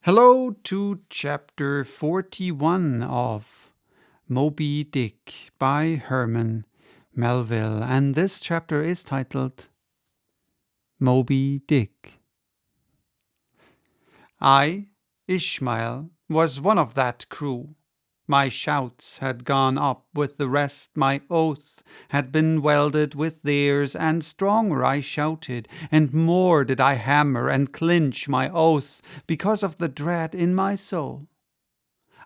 Hello to chapter 41 of Moby Dick by Herman Melville, and this chapter is titled Moby Dick. I, Ishmael, was one of that crew. My shouts had gone up with the rest, my oath had been welded with theirs, and stronger I shouted, and more did I hammer and clinch my oath, because of the dread in my soul.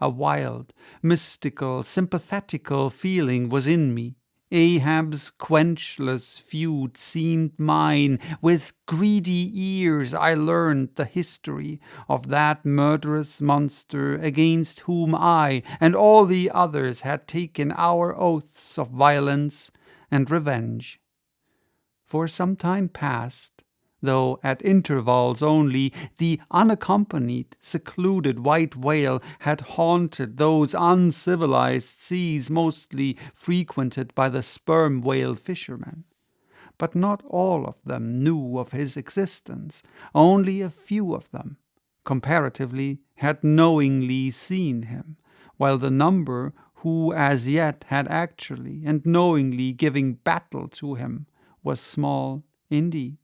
A wild, mystical, sympathetical feeling was in me. Ahab's quenchless feud seemed mine. With greedy ears I learned the history of that murderous monster against whom I and all the others had taken our oaths of violence and revenge. For some time past, though at intervals only, the unaccompanied, secluded white whale had haunted those uncivilized seas mostly frequented by the sperm whale fishermen. But not all of them knew of his existence. Only a few of them, comparatively, had knowingly seen him, while the number who as yet had actually and knowingly given battle to him was small indeed.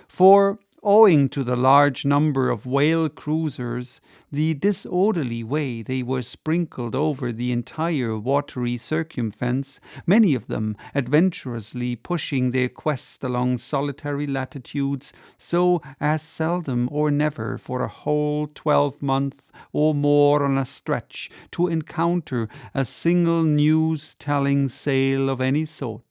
For, owing to the large number of whale cruisers, the disorderly way they were sprinkled over the entire watery circumference, many of them adventurously pushing their quest along solitary latitudes, so as seldom or never for a whole 12-month or more on a stretch to encounter a single news-telling sail of any sort.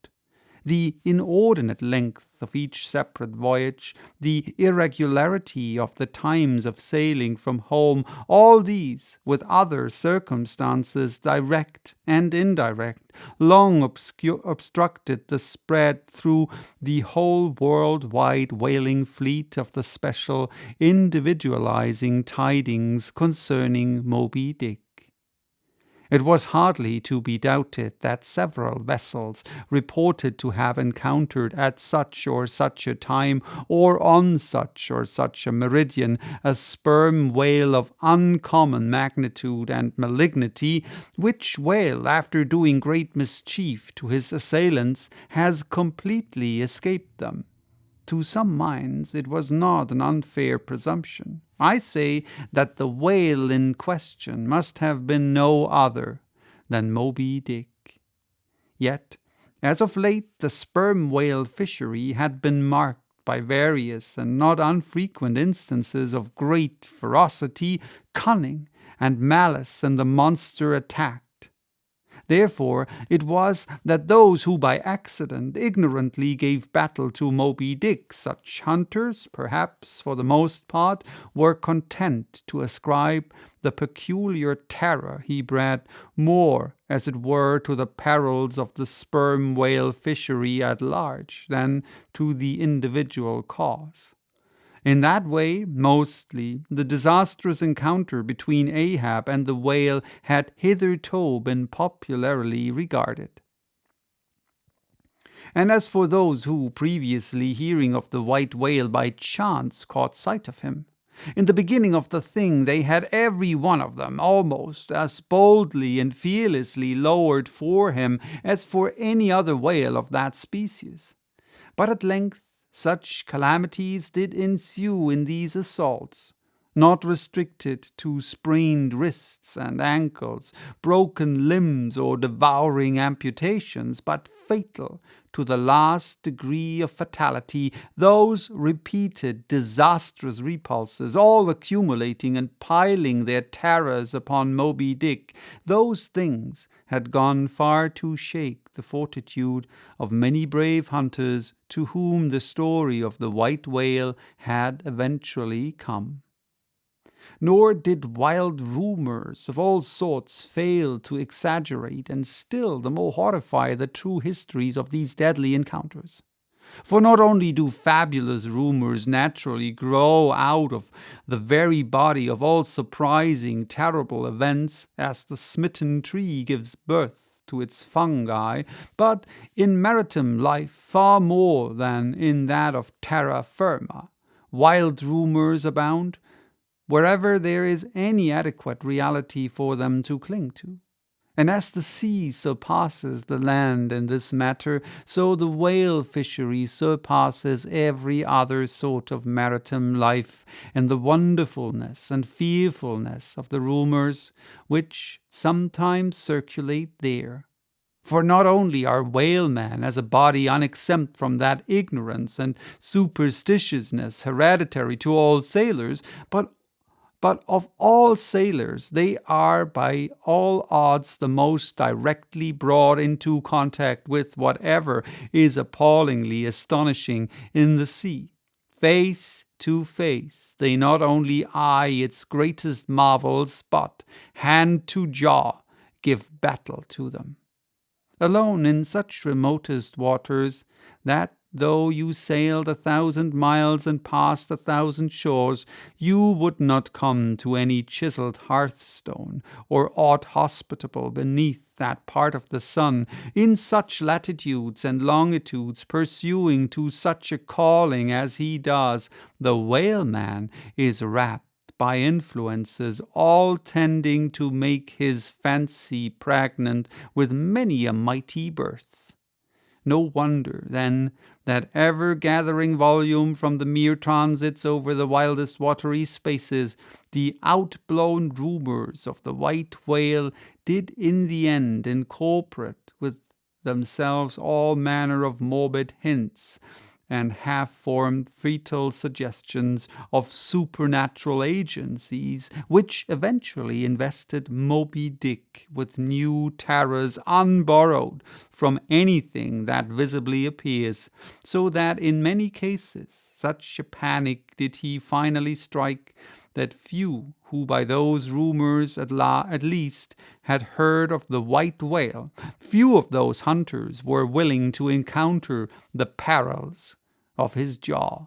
The inordinate length of each separate voyage, the irregularity of the times of sailing from home, all these, with other circumstances, direct and indirect, long obstructed the spread through the whole world-wide whaling fleet of the special, individualizing tidings concerning Moby Dick. It was hardly to be doubted that several vessels reported to have encountered at such or such a time or on such or such a meridian a sperm whale of uncommon magnitude and malignity, which whale, after doing great mischief to his assailants, has completely escaped them. To some minds it was not an unfair presumption. I say that the whale in question must have been no other than Moby Dick. Yet, as of late, the sperm whale fishery had been marked by various and not unfrequent instances of great ferocity, cunning, and malice in the monster attacked. Therefore it was that those who by accident ignorantly gave battle to Moby Dick, such hunters, perhaps for the most part, were content to ascribe the peculiar terror he bred more, as it were, to the perils of the sperm whale fishery at large than to the individual cause. In that way, mostly, the disastrous encounter between Ahab and the whale had hitherto been popularly regarded. And as for those who, previously hearing of the white whale by chance, caught sight of him, in the beginning of the thing they had every one of them almost as boldly and fearlessly lowered for him as for any other whale of that species. But at length such calamities did ensue in these assaults, not restricted to sprained wrists and ankles, broken limbs, or devouring amputations, but fatal to the last degree of fatality, those repeated disastrous repulses, all accumulating and piling their terrors upon Moby Dick, those things had gone far to shake the fortitude of many brave hunters to whom the story of the white whale had eventually come. Nor did wild rumors of all sorts fail to exaggerate and still the more horrify the true histories of these deadly encounters. For not only do fabulous rumors naturally grow out of the very body of all surprising, terrible events, as the smitten tree gives birth to its fungi, but in maritime life far more than in that of terra firma, wild rumors abound, wherever there is any adequate reality for them to cling to. And as the sea surpasses the land in this matter, so the whale fishery surpasses every other sort of maritime life in the wonderfulness and fearfulness of the rumors which sometimes circulate there. For not only are whalemen as a body unexempt from that ignorance and superstitiousness hereditary to all sailors, but of all sailors, they are by all odds the most directly brought into contact with whatever is appallingly astonishing in the sea. Face to face, they not only eye its greatest marvels, but, hand to jaw, give battle to them. Alone in such remotest waters, that though you sailed 1,000 miles and passed 1,000 shores, you would not come to any chiseled hearthstone or aught hospitable beneath that part of the sun, in such latitudes and longitudes, pursuing to such a calling as he does. The whaleman is rapt by influences all tending to make his fancy pregnant with many a mighty birth. No wonder, then, that ever-gathering volume from the mere transits over the wildest watery spaces, the outblown rumors of the white whale did in the end incorporate with themselves all manner of morbid hints, and half-formed fetal suggestions of supernatural agencies, which eventually invested Moby Dick with new terrors unborrowed from anything that visibly appears, so that in many cases such a panic did he finally strike that few who by those rumors at least had heard of the white whale, few of those hunters were willing to encounter the perils of his jaw.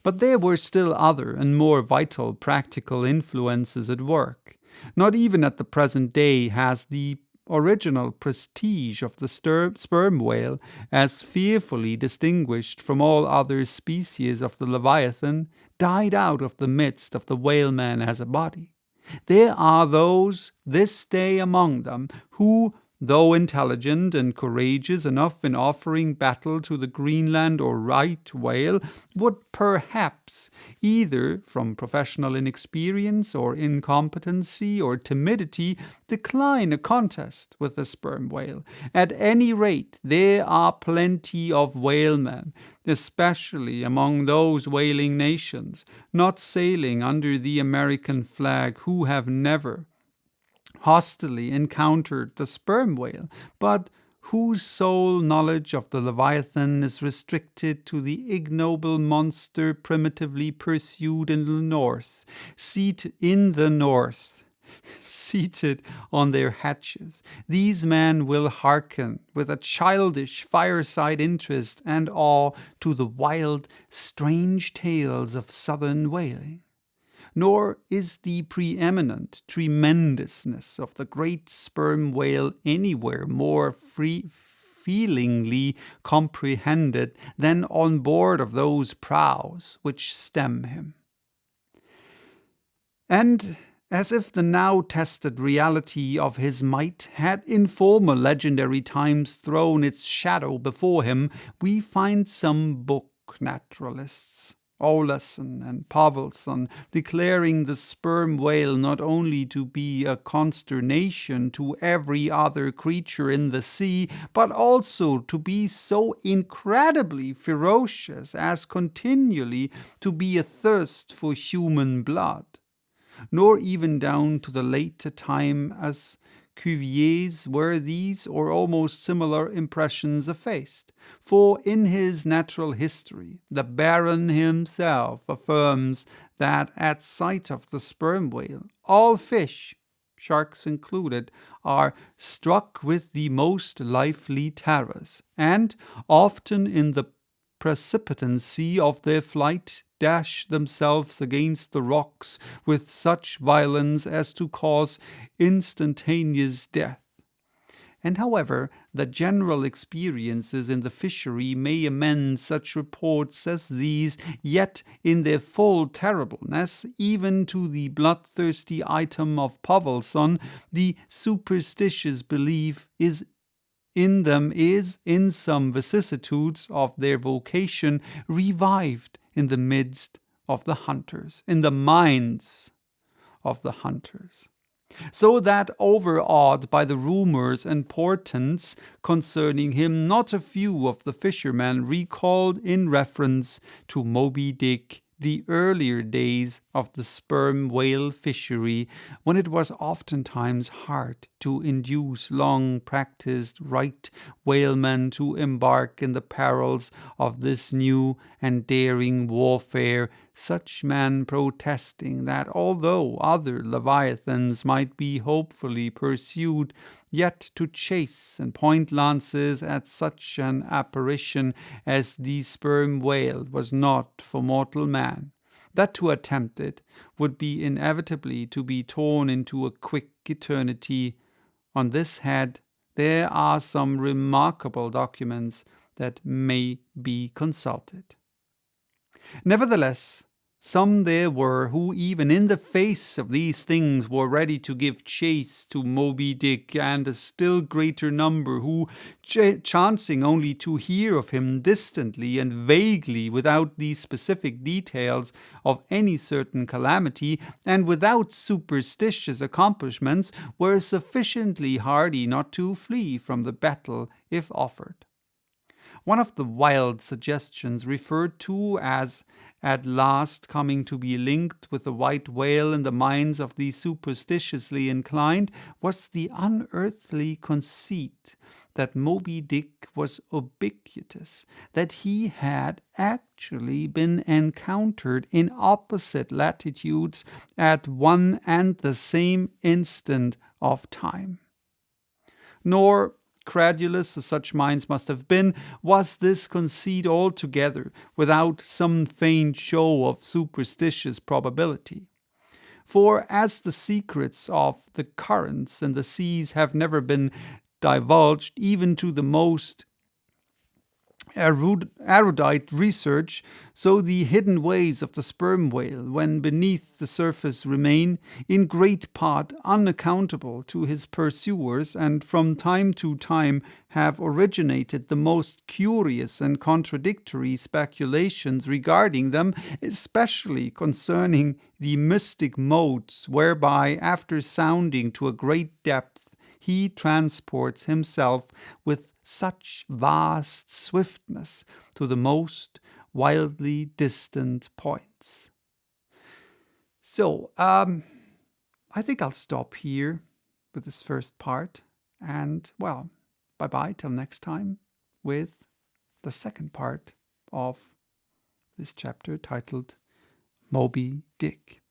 But there were still other and more vital practical influences at work. Not even at the present day has the original prestige of the sperm whale, as fearfully distinguished from all other species of the leviathan, died out of the midst of the whaleman as a body. There are those this day among them who, though intelligent and courageous enough in offering battle to the Greenland or right whale, would perhaps, either from professional inexperience or incompetency or timidity, decline a contest with the sperm whale. At any rate, there are plenty of whalemen, especially among those whaling nations, not sailing under the American flag, who have never hostilely encountered the sperm whale, but whose sole knowledge of the Leviathan is restricted to the ignoble monster primitively pursued in the north, seated on their hatches. These men will hearken with a childish fireside interest and awe to the wild, strange tales of southern whaling. Nor is the preeminent tremendousness of the great sperm whale anywhere more feelingly comprehended than on board of those prows which stem him. And as if the now tested reality of his might had in former legendary times thrown its shadow before him, we find some book naturalists, Olason and Pavelson, declaring the sperm whale not only to be a consternation to every other creature in the sea, but also to be so incredibly ferocious as continually to be athirst for human blood. Nor even down to the later time as Cuvier's were these or almost similar impressions effaced, for in his natural history the Baron himself affirms that at sight of the sperm whale all fish, sharks included, are struck with the most lively terrors, and often in the precipitancy of their flight dash themselves against the rocks with such violence as to cause instantaneous death. And however the general experiences in the fishery may amend such reports as these, yet in their full terribleness, even to the bloodthirsty item of Povelson, the superstitious belief is in some vicissitudes of their vocation revived in the midst of the hunters, in the minds of the hunters, so that, overawed by the rumors and portents concerning him, not a few of the fishermen recalled in reference to Moby Dick the earlier days of the sperm whale fishery, when it was oftentimes hard to induce long-practiced right whalemen to embark in the perils of this new and daring warfare, such men protesting that although other leviathans might be hopefully pursued, yet to chase and point lances at such an apparition as the sperm whale was not for mortal man, that to attempt it would be inevitably to be torn into a quick eternity. On this head there are some remarkable documents that may be consulted. Nevertheless, some there were who, even in the face of these things, were ready to give chase to Moby Dick, and a still greater number who, chancing only to hear of him distantly and vaguely, without the specific details of any certain calamity, and without superstitious accomplishments, were sufficiently hardy not to flee from the battle if offered. One of the wild suggestions referred to as at last coming to be linked with the white whale in the minds of the superstitiously inclined was the unearthly conceit that Moby Dick was ubiquitous, that he had actually been encountered in opposite latitudes at one and the same instant of time. Nor, credulous as such minds must have been, was this conceit altogether without some faint show of superstitious probability. For as the secrets of the currents and the seas have never been divulged even to the most erudite research, so the hidden ways of the sperm whale, when beneath the surface, remain in great part unaccountable to his pursuers, and from time to time have originated the most curious and contradictory speculations regarding them, especially concerning the mystic modes whereby, after sounding to a great depth, he transports himself with such vast swiftness to the most wildly distant points. So, I think I'll stop here with this first part, and, well, bye-bye till next time with the second part of this chapter titled Moby Dick.